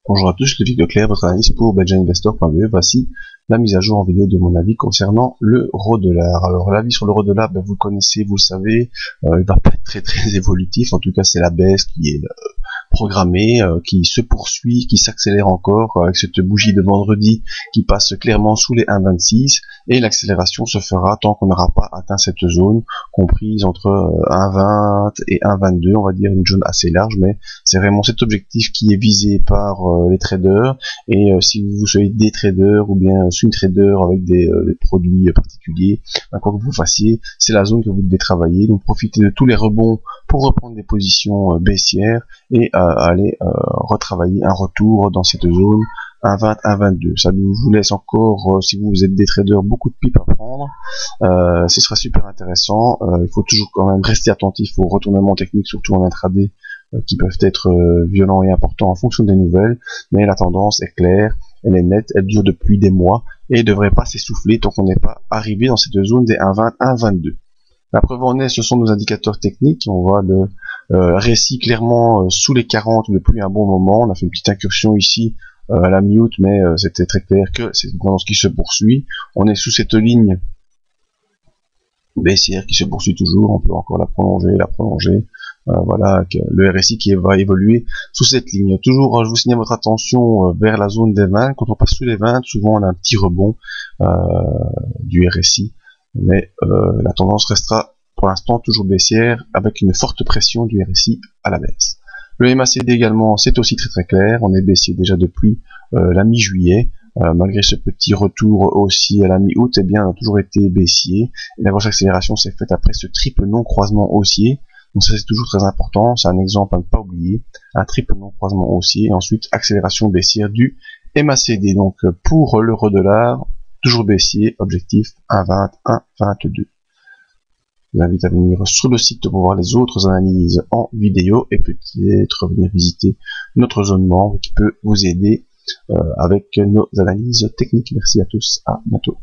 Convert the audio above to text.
Bonjour à tous, je suis Ludovic Leclerc, votre analyste pour belgianinvestor.be. Voici la mise à jour en vidéo de mon avis concernant l'euro-dollar. Alors l'avis sur l'euro-dollar, vous le connaissez, vous le savez, il va pas être très évolutif, en tout cas c'est la baisse qui est programmée, qui se poursuit, qui s'accélère encore avec cette bougie de vendredi qui passe clairement sous les 1,26 et l'accélération se fera tant qu'on n'aura pas atteint cette zone comprise entre 1,20 et 1,22, on va dire une zone assez large, mais c'est vraiment cet objectif qui est visé par les traders. Et si vous soyez des traders ou bien swing traders avec des produits particuliers, quoi que vous fassiez, c'est la zone que vous devez travailler. Donc profitez de tous les rebonds pour reprendre des positions baissières et aller retravailler un retour dans cette zone 1,20, 1,22. Ça nous vous laisse encore, si vous êtes des traders, beaucoup de pipes à prendre. Ce sera super intéressant. Il faut toujours quand même rester attentif aux retournements techniques, surtout en intraday, qui peuvent être violents et importants en fonction des nouvelles, mais la tendance est claire, elle est nette, elle dure depuis des mois et ne devrait pas s'essouffler tant qu'on n'est pas arrivé dans cette zone des 1,20, 1,22. La preuve en est, ce sont nos indicateurs techniques. On voit le RSI clairement sous les 40 depuis un bon moment. On a fait une petite incursion ici à la mi-août, mais c'était très clair que c'est une tendance qui se poursuit. On est sous cette ligne baissière qui se poursuit toujours. On peut encore la prolonger. Voilà, le RSI qui va évoluer sous cette ligne. Toujours, je vous signale votre attention vers la zone des 20. Quand on passe sous les 20, souvent on a un petit rebond du RSI, mais la tendance restera pour l'instant toujours baissière avec une forte pression du RSI à la baisse. Le MACD également, c'est aussi très clair. On est baissier déjà depuis la mi-juillet. Malgré ce petit retour aussi à la mi-août, eh bien, on a toujours été baissier. Et la grosse accélération s'est faite après ce triple non-croisement haussier. Donc ça c'est toujours très important, c'est un exemple à ne pas oublier, un triple non-croisement haussier, et ensuite accélération baissière du MACD. Donc pour l'euro-dollar, toujours baissier, objectif 1,20, 1,22. Je vous invite à venir sur le site pour voir les autres analyses en vidéo et peut-être venir visiter notre zone membre qui peut vous aider avec nos analyses techniques. Merci à tous, à bientôt.